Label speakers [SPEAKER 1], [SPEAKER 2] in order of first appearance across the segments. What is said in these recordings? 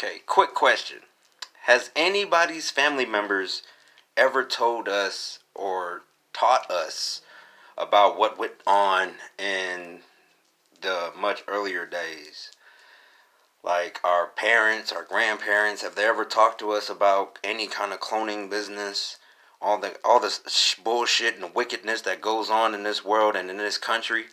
[SPEAKER 1] Okay, quick question. Has anybody's family members ever told us or taught us about what went on in the much earlier days? Like our parents, our grandparents, have they ever talked to us about any kind of cloning business? All this bullshit and wickedness that goes on in this world and in this country.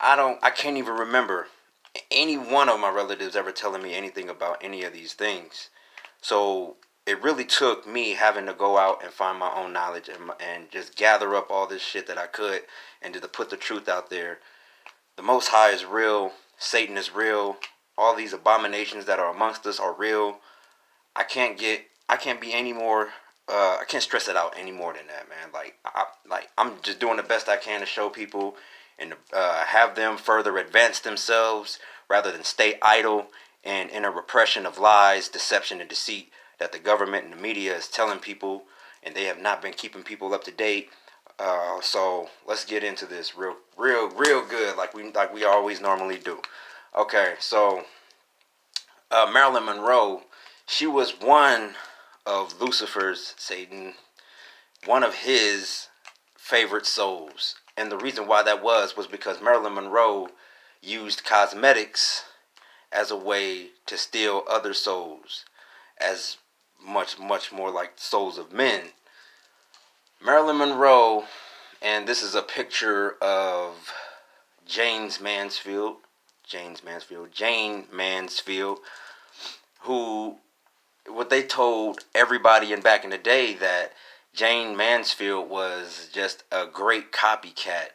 [SPEAKER 1] I can't even remember any one of my relatives ever telling me anything about any of these things. So it really took me having to go out and find my own knowledge and just gather up all this shit that I could and to put the truth out there. The Most High is real. Satan is real. All these abominations that are amongst us are real. I can't be any more. I can't stress it out any more than that, man. I'm just doing the best I can to show people and have them further advance themselves rather than stay idle and in a repression of lies, deception, and deceit that the government and the media is telling people, and they have not been keeping people up to date. So let's get into this real good, like we always normally do. Okay, so Marilyn Monroe, she was one of Lucifer's, Satan, one of his favorite souls. And the reason why that was because Marilyn Monroe used cosmetics as a way to steal other souls, as much more like souls of men. Marilyn Monroe, and this is a picture of Jane Mansfield, who, what they told everybody in back in the day, that Jane Mansfield was just a great copycat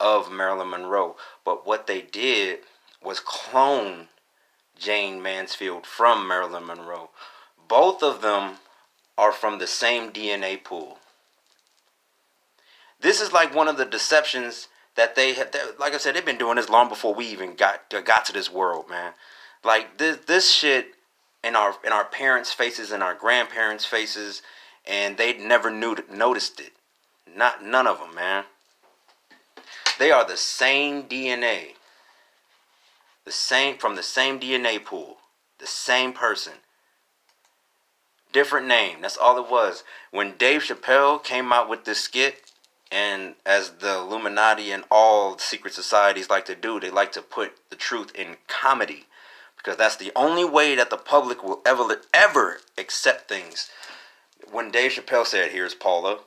[SPEAKER 1] of Marilyn Monroe. But what they did was clone Jane Mansfield from Marilyn Monroe. Both of them are from the same DNA pool. This is like one of the deceptions that they have. Like I said, they've been doing this long before we even got to this world, man. Like this shit in our parents' faces and our grandparents' faces, and they never noticed it. None of them, man. They are the same DNA, from the same DNA pool, the same person, different name. That's all it was. When Dave Chappelle came out with this skit, and as the Illuminati and all secret societies like to do, they like to put the truth in comedy, because that's the only way that the public will ever accept things. When Dave Chappelle said, here's Paula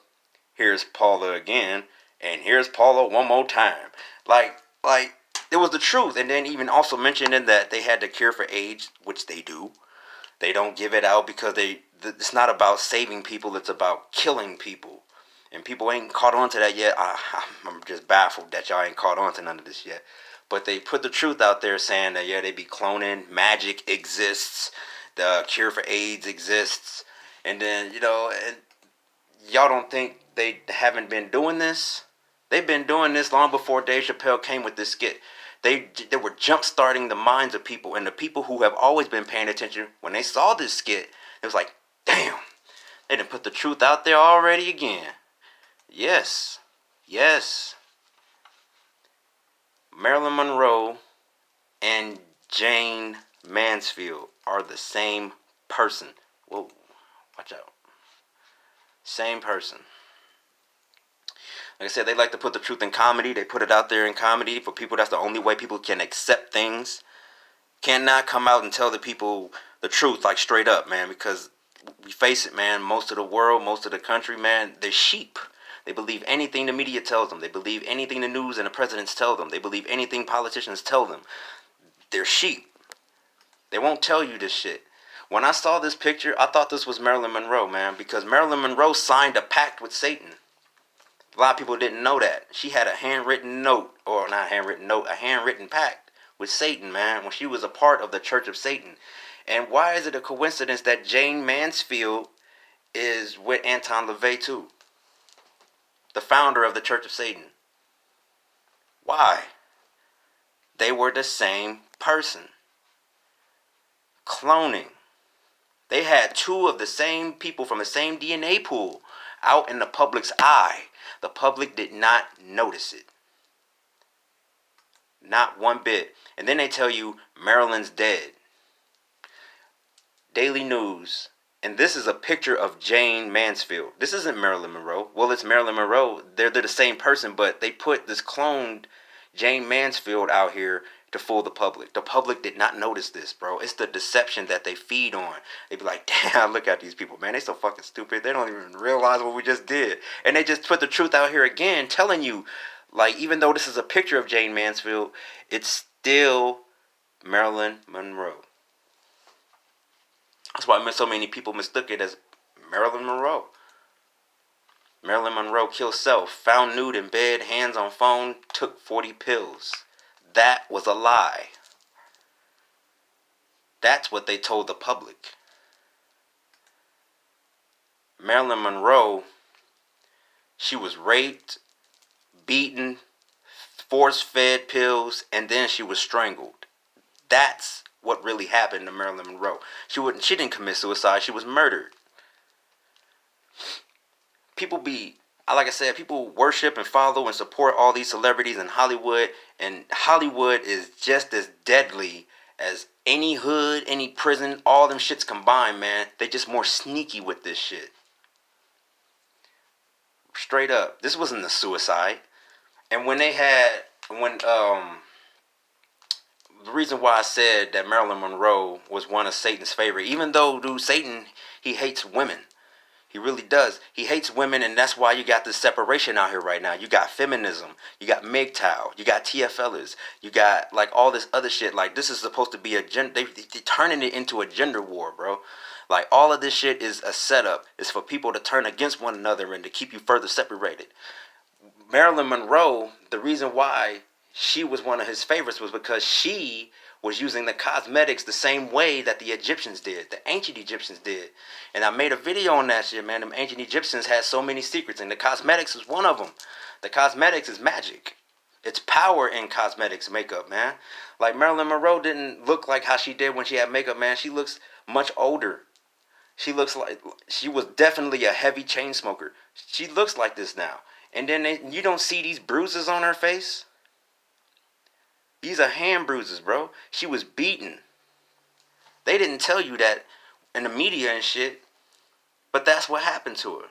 [SPEAKER 1] again, and here's Paula one more time, like it was the truth. And then even also mentioning that they had the cure for AIDS, which they do. They don't give it out because it's not about saving people, it's about killing people. And people ain't caught on to that yet. I'm just baffled that y'all ain't caught on to none of this yet. But they put the truth out there saying that, yeah, they be cloning, magic exists, the cure for AIDS exists. And then, and y'all don't think they haven't been doing this? They've been doing this long before Dave Chappelle came with this skit. They were jump-starting the minds of people. And the people who have always been paying attention, when they saw this skit, it was like, damn, they done put the truth out there already again. Yes. Marilyn Monroe and Jane Mansfield are the same person. Whoa, watch out. Same person. Like I said, they like to put the truth in comedy. They put it out there in comedy. For people, that's the only way people can accept things. Cannot come out and tell the people the truth, like straight up, man, because we face it, man, most of the world, most of the country, man, they're sheep. They believe anything the media tells them. They believe anything the news and the presidents tell them. They believe anything politicians tell them. They're sheep. They won't tell you this shit. When I saw this picture, I thought this was Marilyn Monroe, man, because Marilyn Monroe signed a pact with Satan. A lot of people didn't know that. She had a handwritten note, or not a handwritten note, a handwritten pact with Satan, man, when she was a part of the Church of Satan. And why is it a coincidence that Jane Mansfield is with Anton LaVey too? The founder of the Church of Satan. Why? They were the same person. Cloning. They had two of the same people from the same DNA pool out in the public's eye. The public did not notice it. Not one bit. And then they tell you Marilyn's dead. Daily News. And this is a picture of Jane Mansfield. This isn't Marilyn Monroe. Well, it's Marilyn Monroe. They're the same person, but they put this cloned Jane Mansfield out here to fool the public. The public did not notice this, bro. It's the deception that they feed on. They be like, damn, look at these people, man. They so fucking stupid. They don't even realize what we just did. And they just put the truth out here again, telling you, like, even though this is a picture of Jane Mansfield, it's still Marilyn Monroe. That's why so many people mistook it as Marilyn Monroe. Marilyn Monroe killed self, found nude in bed, hands on phone, took 40 pills. That was a lie. That's what they told the public. Marilyn Monroe, she was raped, beaten, force-fed pills, and then she was strangled. That's what really happened to Marilyn Monroe. She didn't commit suicide. She was murdered. Like I said, people worship and follow and support all these celebrities in Hollywood, and Hollywood is just as deadly as any hood, any prison, all them shits combined, man. They just more sneaky with this shit. Straight up. This wasn't a suicide. And the reason why I said that Marilyn Monroe was one of Satan's favorite, even though, dude, Satan, he hates women. He really does. He hates women, and that's why you got this separation out here right now. You got feminism. You got MGTOW. You got TFLers. You got, like, all this other shit. Like, this is supposed to be a gender... They're turning it into a gender war, bro. Like, all of this shit is a setup. It's for people to turn against one another and to keep you further separated. Marilyn Monroe, the reason why she was one of his favorites was because she was using the cosmetics the same way that the Egyptians did, the ancient Egyptians did. And I made a video on that shit, man. Them ancient Egyptians had so many secrets, and the cosmetics is one of them. The cosmetics is magic. It's power in cosmetics makeup, man. Like, Marilyn Monroe didn't look like how she did when she had makeup, man. She looks much older. She looks like she was definitely a heavy chain smoker. She looks like this now. And then you don't see these bruises on her face. These are hand bruises, bro. She was beaten. They didn't tell you that in the media and shit, but that's what happened to her.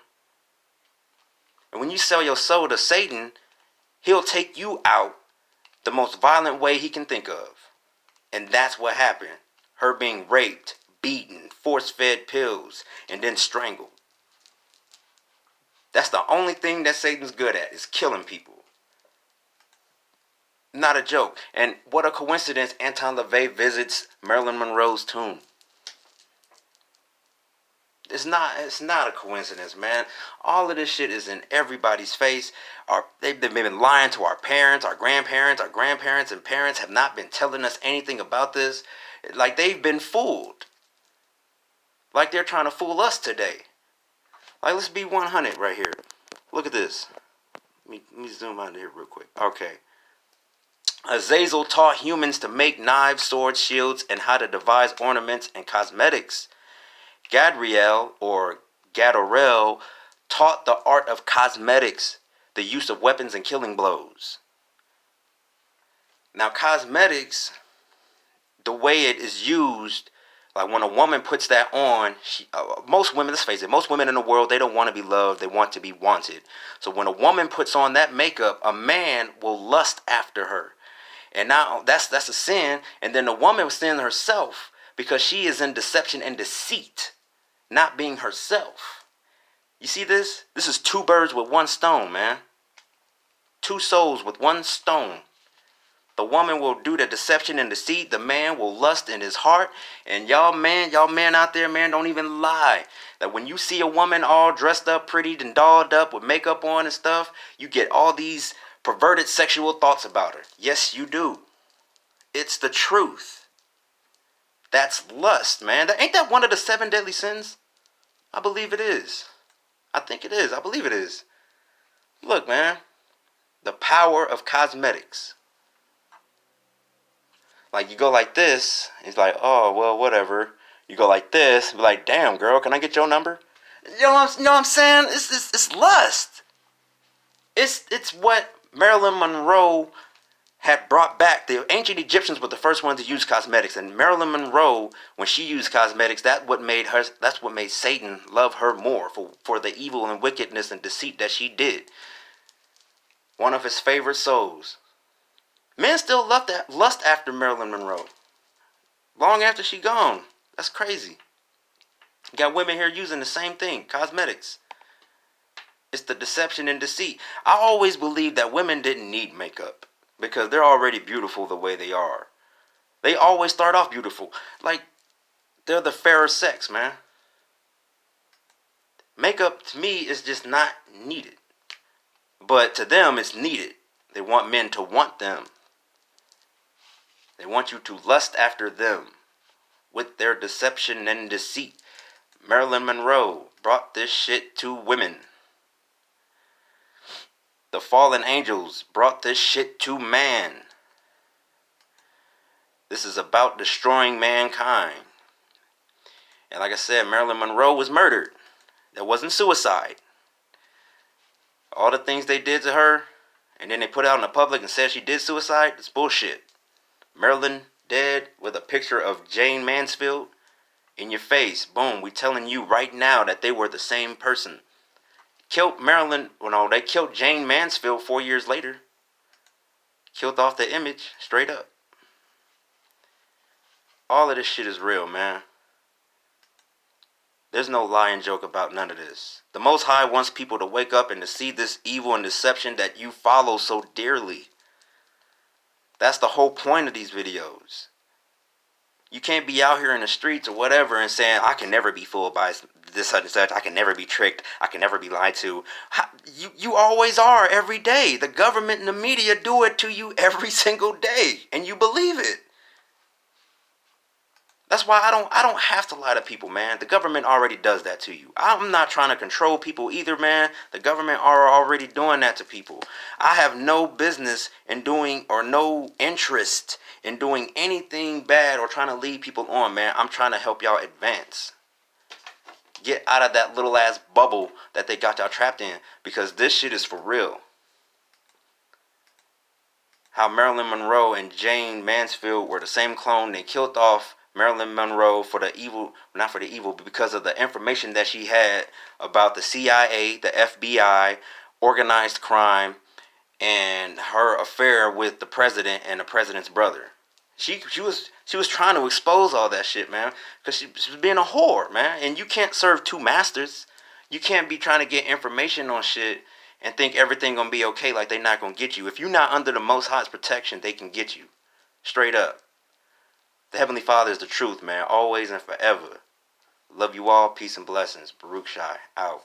[SPEAKER 1] And when you sell your soul to Satan, he'll take you out the most violent way he can think of. And that's what happened. Her being raped, beaten, force-fed pills, and then strangled. That's the only thing that Satan's good at, is killing people. Not a joke. And what a coincidence, Anton LaVey visits Marilyn Monroe's tomb. It's not a coincidence, man. All of this shit is in everybody's face. They've been lying to our parents, our grandparents and parents have not been telling us anything about this. Like, they've been fooled. Like they're trying to fool us today. Like, let's be 100 right here. Look at this. Let me zoom out here real quick. Okay. Azazel taught humans to make knives, swords, shields, and how to devise ornaments and cosmetics. Gadriel, or Gadorel, taught the art of cosmetics, the use of weapons and killing blows. Now, cosmetics, the way it is used, like when a woman puts that on, most women, let's face it, most women in the world, they don't want to be loved, they want to be wanted. So when a woman puts on that makeup, a man will lust after her. And now that's a sin. And then the woman will sin herself because she is in deception and deceit, not being herself. You see this? This is two birds with one stone, man. Two souls with one stone. The woman will do the deception and deceit. The man will lust in his heart. And y'all men out there, man, don't even lie. That when you see a woman all dressed up, pretty and dolled up with makeup on and stuff, you get all these perverted sexual thoughts about her. Yes, you do. It's the truth. That's lust, man. Ain't that one of the 7 deadly sins? I believe it is. I think it is. I believe it is. Look, man. The power of cosmetics. Like, you go like this, it's like, oh, well, whatever. You go like this, be like, damn, girl, can I get your number? You know what I'm saying? It's lust. It's what Marilyn Monroe had brought back, the ancient Egyptians were the first ones to use cosmetics, and Marilyn Monroe, when she used cosmetics, that's what made Satan love her more for the evil and wickedness and deceit that she did. One of his favorite souls. Men still lust after Marilyn Monroe long after she gone. That's crazy. You got women here using the same thing, cosmetics. It's the deception and deceit. I always believed that women didn't need makeup because they're already beautiful the way they are. They always start off beautiful. Like, they're the fairer sex, man. Makeup, to me, is just not needed. But to them, it's needed. They want men to want them. They want you to lust after them with their deception and deceit. Marilyn Monroe brought this shit to women. The fallen angels brought this shit to man. This is about destroying mankind. And like I said, Marilyn Monroe was murdered. That wasn't suicide. All the things they did to her, and then they put it out in the public and said she did suicide, it's bullshit. Marilyn dead with a picture of Jane Mansfield in your face. Boom, we telling you right now that they were the same person. Killed Marilyn, well no, they killed Jane Mansfield 4 years later. Killed off the image, straight up. All of this shit is real, man. There's no lie and joke about none of this. The Most High wants people to wake up and to see this evil and deception that you follow so dearly. That's the whole point of these videos. You can't be out here in the streets or whatever and saying, I can never be fooled by this, such and such. I can never be tricked. I can never be lied to. You always are every day. The government and the media do it to you every single day. And you believe it. That's why I don't have to lie to people, man. The government already does that to you. I'm not trying to control people either, man. The government are already doing that to people. I have no business in doing or no interest in doing anything bad or trying to lead people on, man. I'm trying to help y'all advance. Get out of that little ass bubble that they got y'all trapped in, because this shit is for real. How Marilyn Monroe and Jane Mansfield were the same clone. They killed off Marilyn Monroe for the evil, not for the evil, but because of the information that she had about the CIA, the FBI, organized crime, and her affair with the president and the president's brother. She was trying to expose all that shit, man, because she was being a whore, man. And you can't serve two masters. You can't be trying to get information on shit and think everything gonna be okay, like they not gonna get you. If you're not under the Most High's protection, they can get you. Straight up. The Heavenly Father is the truth, man, always and forever. Love you all. Peace and blessings. Baruch Shai, out.